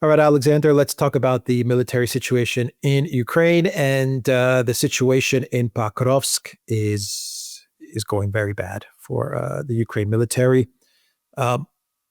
All right, Alexander, let's talk about the military situation in Ukraine. And the situation in Pakarovsk is going very bad for the Ukraine military. Um,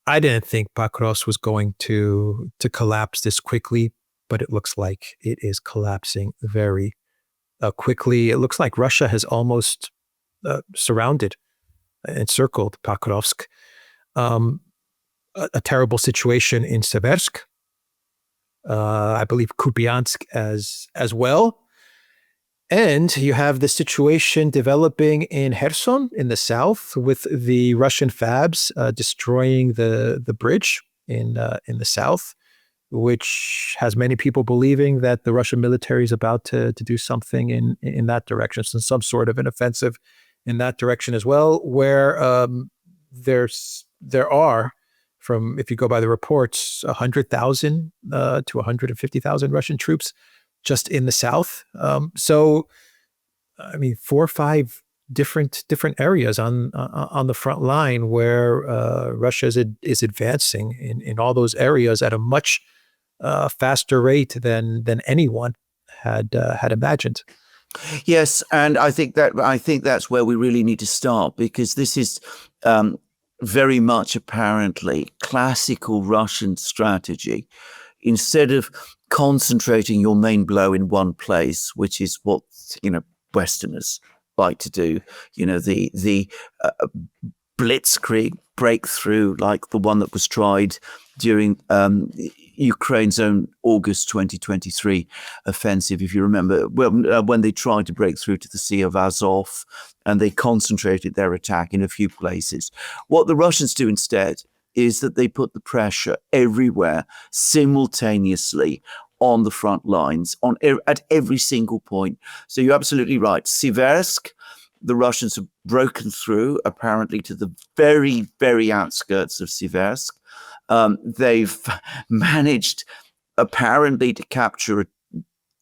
I didn't think Pakarovsk was going to collapse this quickly, but it looks like it is collapsing very quickly. It looks like Russia has almost surrounded, encircled Pakarovsk. Um, a terrible situation in Seversk. I believe Kupiansk as well. And you have the situation developing in Kherson in the south with the Russian fabs destroying the bridge in the south, which has many people believing that the Russian military is about to do something in that direction, so some sort of an offensive in that direction as well, where there are, from, if you go by the reports, 100,000 to 150,000 Russian troops just in the south. So, I mean, 4 or 5 different areas on the front line where Russia is advancing in all those areas at a much faster rate than anyone had imagined. Yes, and I think that's where we really need to start, because this is very much apparently classical Russian strategy. Instead of concentrating your main blow in one place, which is what Westerners like to do, the blitzkrieg breakthrough, like the one that was tried during Ukraine's own August 2023 offensive, if you remember, when they tried to break through to the Sea of Azov and they concentrated their attack in a few places. What the Russians do instead is that they put the pressure everywhere simultaneously on the front lines, at every single point. So you're absolutely right. Siversk, the Russians have broken through, apparently, to the very, very outskirts of Siversk. They've managed, apparently, to capture a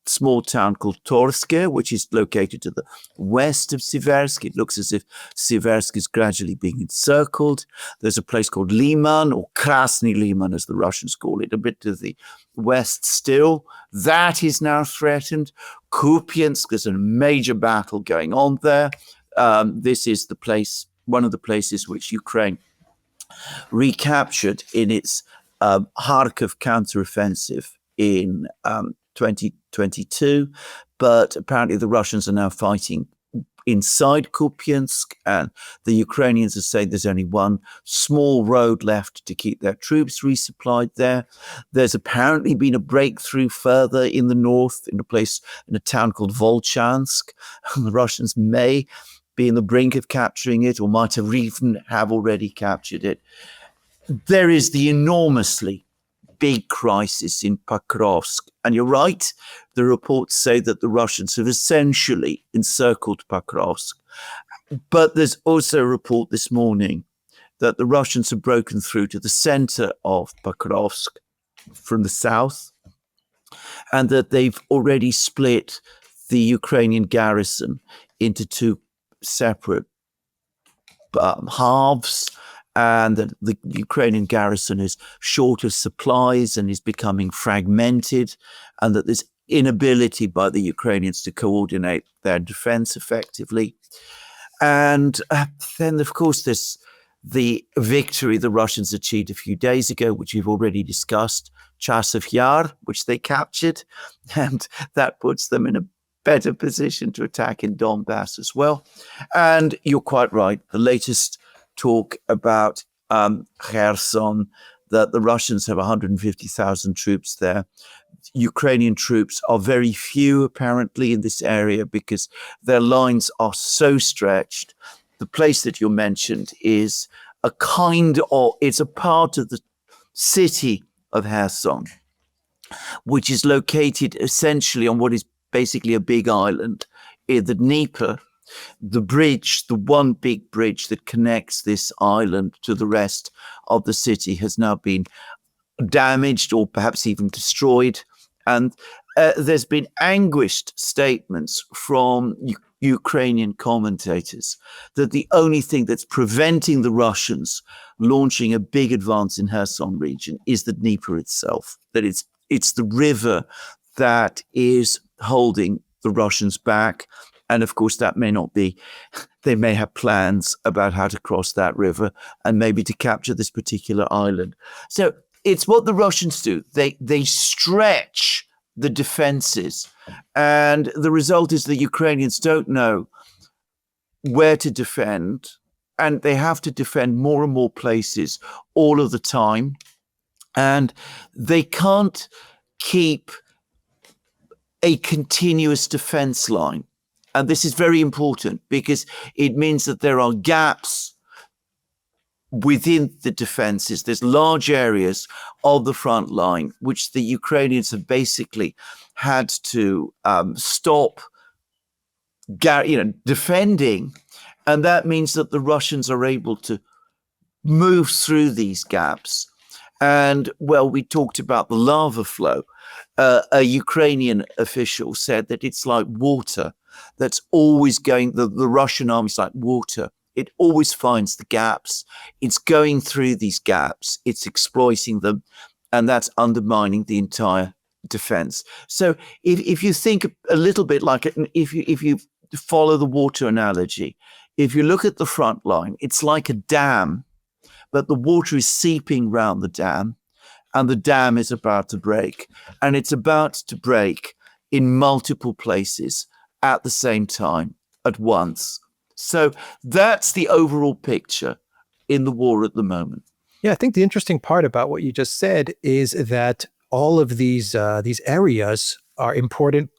small town called Torske, which is located to the west of Siversk. It looks as if Siversk is gradually being encircled. There's a place called Liman, or Krasny Liman, as the Russians call it, a bit to the west still. That is now threatened. Kupiansk, there's a major battle going on there. This is the place, one of the places which Ukraine recaptured in its Kharkov counteroffensive in 2022, but apparently the Russians are now fighting inside Kupiansk, and the Ukrainians are saying there's only one small road left to keep their troops resupplied there. There's apparently been a breakthrough further in the north in a town called Volchansk. The Russians may be in the brink of capturing it, or might have even already captured it. There is the enormously big crisis in Pakarovsk. And you're right, the reports say that the Russians have essentially encircled Pakarovsk. But there's also a report this morning that the Russians have broken through to the center of Pakarovsk from the south, and that they've already split the Ukrainian garrison into 2 separate halves, and that the Ukrainian garrison is short of supplies and is becoming fragmented, and that there's inability by the Ukrainians to coordinate their defense effectively. And then, of course, there's the victory the Russians achieved a few days ago, which we've already discussed, Chasiv Yar, which they captured, and that puts them in a better position to attack in Donbass as well. And you're quite right, the latest talk about Kherson, that the Russians have 150,000 troops there. Ukrainian troops are very few, apparently, in this area because their lines are so stretched. The place that you mentioned is it's a part of the city of Kherson, which is located essentially on what is basically a big island in the Dnieper. The bridge, the one big bridge that connects this island to the rest of the city, has now been damaged or perhaps even destroyed. And there's been anguished statements from Ukrainian commentators that the only thing that's preventing the Russians launching a big advance in Kherson region is the Dnieper itself, that it's the river that is holding the Russians back. And of course, that may not be, they may have plans about how to cross that river and maybe to capture this particular island. So it's what the Russians do. They stretch the defenses. And the result is the Ukrainians don't know where to defend. And they have to defend more and more places all of the time. And they can't keep a continuous defense line. And this is very important because it means that there are gaps within the defenses. There's large areas of the front line, which the Ukrainians have basically had to stop defending. And that means that the Russians are able to move through these gaps. And, well, we talked about the lava flow. A Ukrainian official said that it's like water that's always going, the Russian army's like water. It always finds the gaps. It's going through these gaps. It's exploiting them. And that's undermining the entire defense. So if you think a little bit like it, if you follow the water analogy, if you look at the front line, it's like a dam, but the water is seeping round the dam and the dam is about to break. And it's about to break in multiple places at the same time, at once. So that's the overall picture in the war at the moment. Yeah, I think the interesting part about what you just said is that all of these areas are important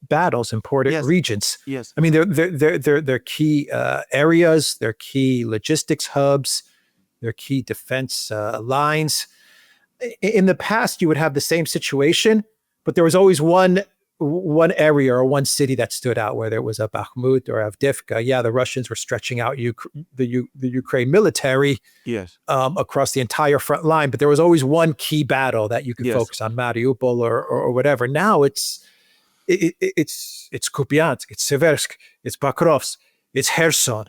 battles, important regions. Yes. I mean, they're key areas, they're key logistics hubs, they're key defense lines. In the past, you would have the same situation, but there was always one area or one city that stood out, whether it was a Bakhmut or Avdiivka. Yeah, the Russians were stretching out the Ukraine military across the entire front line, but there was always one key battle that you could focus on, Mariupol or whatever. Now it's Kupiansk, it's Seversk, it's Pakarovsk, it's Kherson.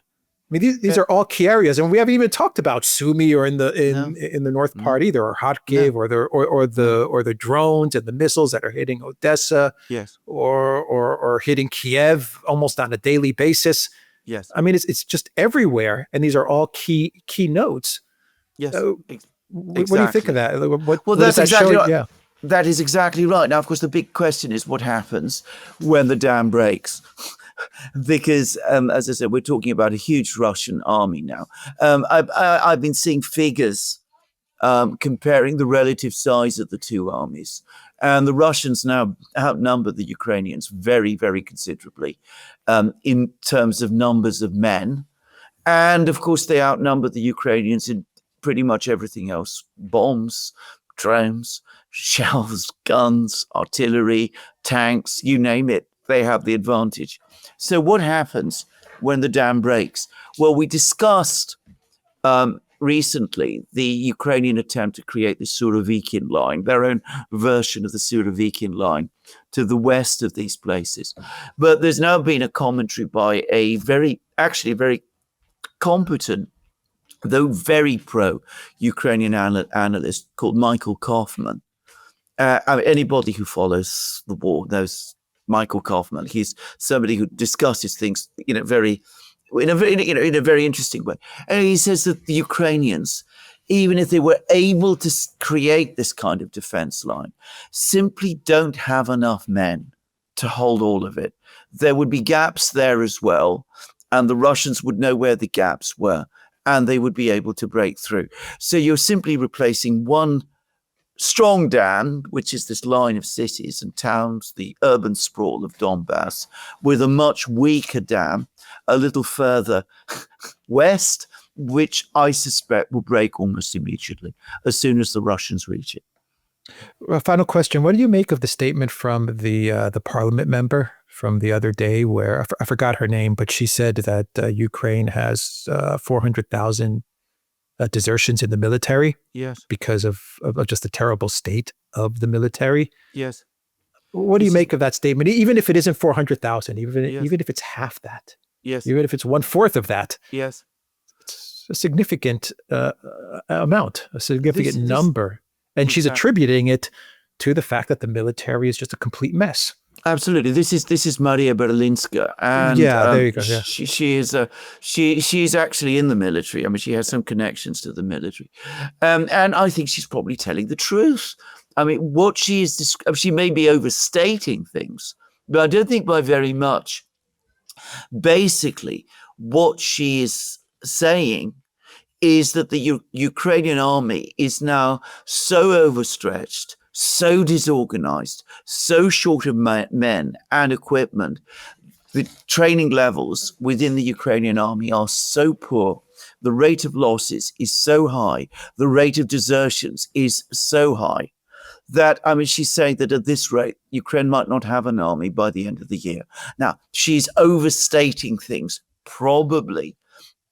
I mean, these are all key areas, and we haven't even talked about Sumy or in the north part either, or Kharkiv, or the drones and the missiles that are hitting Odessa, or hitting Kiev almost on a daily basis. Yes, I mean it's just everywhere, and these are all key nodes. Yes, so, exactly. What do you think of that? Well, that's exactly right. Yeah. That is exactly right. Now, of course, the big question is what happens when the dam breaks. Because, as I said, we're talking about a huge Russian army now. I've been seeing figures comparing the relative size of the two armies. And the Russians now outnumber the Ukrainians very, very considerably in terms of numbers of men. And, of course, they outnumber the Ukrainians in pretty much everything else. Bombs, drones, shells, guns, artillery, tanks, you name it. They have the advantage. So what happens when the dam breaks? Well, we discussed recently the Ukrainian attempt to create the Surovikin line, their own version of the Surovikin line to the west of these places. But there's now been a commentary by a very competent, though very pro-Ukrainian analyst called Michael Kaufman. Anybody who follows the war knows Michael Kaufman. He's somebody who discusses things in a very interesting way. And he says that the Ukrainians, even if they were able to create this kind of defense line, simply don't have enough men to hold all of it. There would be gaps there as well, and the Russians would know where the gaps were, and they would be able to break through. So you're simply replacing one strong dam, which is this line of cities and towns, the urban sprawl of Donbass, with a much weaker dam a little further west, which I suspect will break almost immediately as soon as the Russians reach it. A final question. What do you make of the statement from the parliament member from the other day where, I forgot her name, but she said that Ukraine has 400,000 desertions in the military, yes, because of just the terrible state of the military. Yes. What do you make of that statement? Even if it isn't 400,000, Yes. even if it's half that, Yes. even if it's 1/4 of that, Yes. it's a significant amount, a significant number. And she's Exactly. attributing it to the fact that the military is just a complete mess. Absolutely. This is Maria Berlinska, and Yeah, there you go. Yeah. she's actually in the military. I mean, she has some connections to the military, and I think she's probably telling the truth. I mean, what she is, she may be overstating things, but I don't think by very much. Basically, what she is saying is that the Ukrainian army is now so overstretched, so disorganized, so short of men and equipment. The training levels within the Ukrainian army are so poor. The rate of losses is so high. The rate of desertions is so high that, I mean, she's saying that at this rate, Ukraine might not have an army by the end of the year. Now, she's overstating things, probably,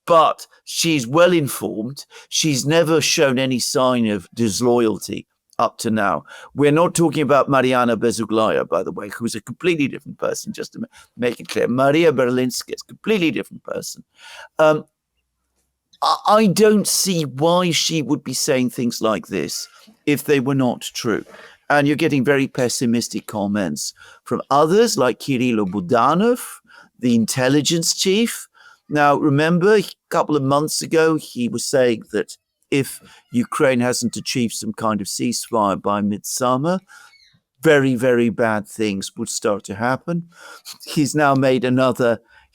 but she's well informed. She's never shown any sign of disloyalty up to now. We're not talking about Mariana Bezuglaya, by the way, who's a completely different person, just to make it clear. Maria Berlinska is a completely different person. I don't see why she would be saying things like this if they were not true. And you're getting very pessimistic comments from others like Kirilo Budanov, the intelligence chief. Now, remember, a couple of months ago, he was saying that if Ukraine hasn't achieved some kind of ceasefire by midsummer, very, very bad things would start to happen. He's now made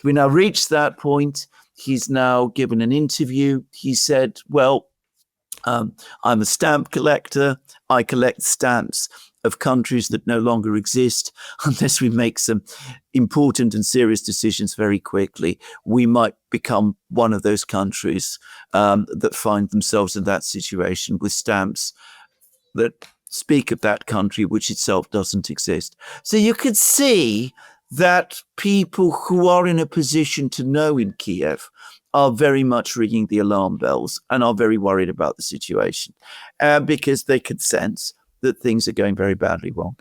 we now reached that point. He's now given an interview. He said, well, I'm a stamp collector. I collect stamps of countries that no longer exist. Unless we make some important and serious decisions very quickly, we might become one of those countries that find themselves in that situation with stamps that speak of that country which itself doesn't exist. So you could see that people who are in a position to know in Kiev are very much ringing the alarm bells and are very worried about the situation because they could sense that things are going very badly wrong.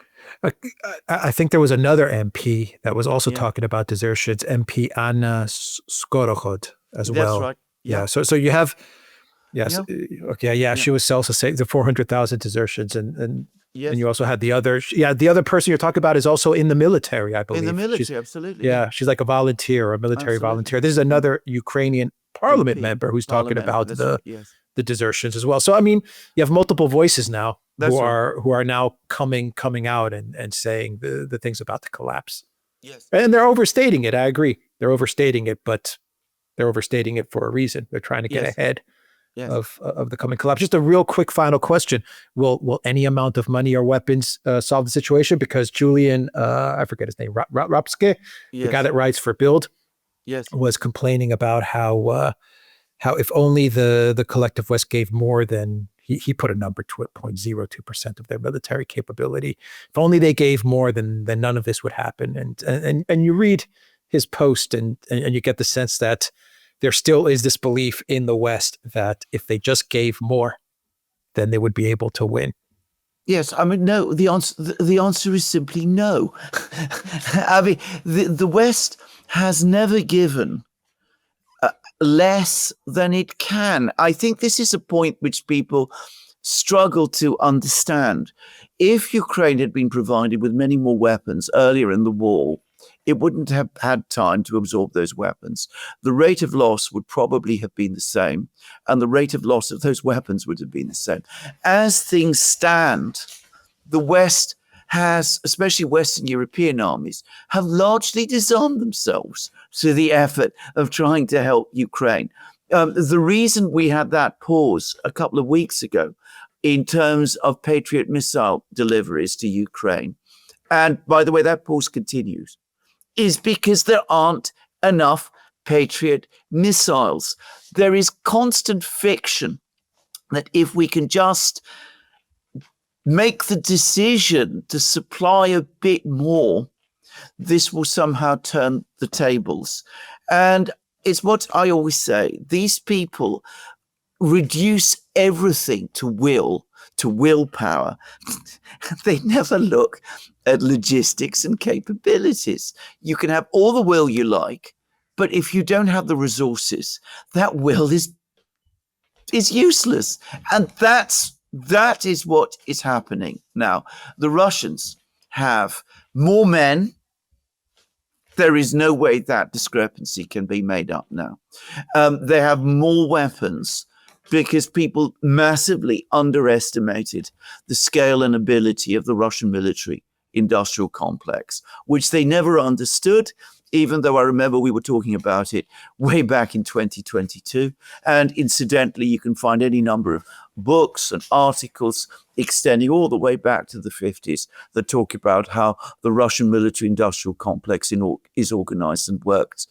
I think there was another MP that was also talking about desertions, MP Anna Skorokhod as well. That's right. Yeah. So you have, yes. Yeah. Okay. Yeah. She was also saying the 400,000 desertions and Yes. And you also had the other person you're talking about is also in the military, I believe. In the military, absolutely. Yeah, she's like a volunteer, a military volunteer. This is another Ukrainian parliament MP, member who's talking about the the desertions as well. So, I mean, you have multiple voices now That's who are now coming out and saying the things about the collapse. Yes. And they're overstating it. I agree. They're overstating it, but they're overstating it for a reason. They're trying to get ahead of the coming collapse. Just a real quick final question. Will any amount of money or weapons solve the situation? Because Julian, I forget his name, Rapske, the guy that writes for Bild, was complaining about how if only the collective West gave more than, he put a number to it, 0.02% of their military capability. If only they gave more, then none of this would happen. And you read his post and you get the sense that there still is this belief in the West that if they just gave more, then they would be able to win. Yes, I mean, no, the answer is simply no. I mean, the West has never given less than it can. I think this is a point which people struggle to understand. If Ukraine had been provided with many more weapons earlier in the war, it wouldn't have had time to absorb those weapons. The rate of loss would probably have been the same, and the rate of loss of those weapons would have been the same. As things stand, the West has, especially Western European armies, have largely disarmed themselves to the effort of trying to help Ukraine. The reason we had that pause a couple of weeks ago in terms of Patriot missile deliveries to Ukraine, and by the way, that pause continues, is because there aren't enough Patriot missiles. There is constant fiction that if we can just make the decision to supply a bit more, this will somehow turn the tables. And it's what I always say. These people reduce everything to will, to willpower, they never look at logistics and capabilities. You can have all the will you like, but if you don't have the resources, that will is useless. And that is what is happening now. The Russians have more men. There is no way that discrepancy can be made up now. They have more weapons because people massively underestimated the scale and ability of the Russian military industrial complex, which they never understood, even though I remember we were talking about it way back in 2022. And incidentally, you can find any number of books and articles extending all the way back to the 50s that talk about how the Russian military industrial complex is organized and works.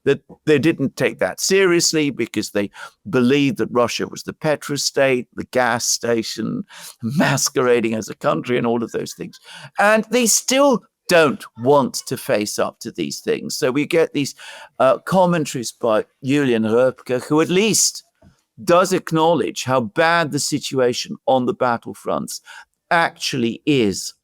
That they didn't take that seriously because they believed that Russia was the petrostate, the gas station, masquerading as a country and all of those things. And they still don't want to face up to these things. So we get these commentaries by Julian Röpke, who at least does acknowledge how bad the situation on the battlefronts actually is.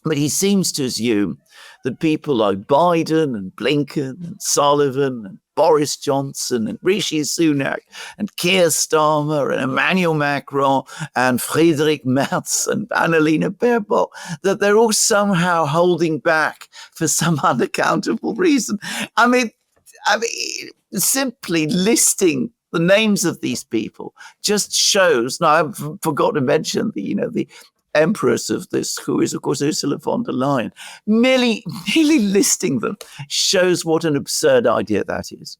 But he seems to assume that people like Biden and Blinken and Sullivan and Boris Johnson and Rishi Sunak and Keir Starmer and Emmanuel Macron and Friedrich Merz and Annalena Baerbock, that they're all somehow holding back for some unaccountable reason. I mean, simply listing the names of these people just shows. Now, I forgot to mention the empress of this, who is, of course, Ursula von der Leyen. Merely listing them shows what an absurd idea that is.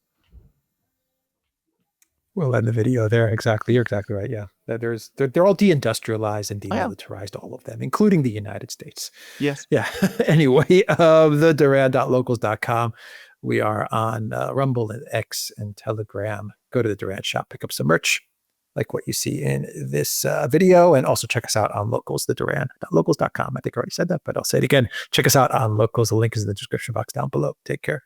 We'll end the video there. Exactly. You're exactly right. Yeah. They're all deindustrialized and demilitarized, all of them, including the United States. Yes. Yeah. Anyway, the Duran.locals.com. We are on Rumble and X and Telegram. Go to the Duran shop, pick up some merch like what you see in this video, and also check us out on Locals, the Duran.locals.com. I think I already said that, but I'll say it again. Check us out on Locals. The link is in the description box down below. Take care.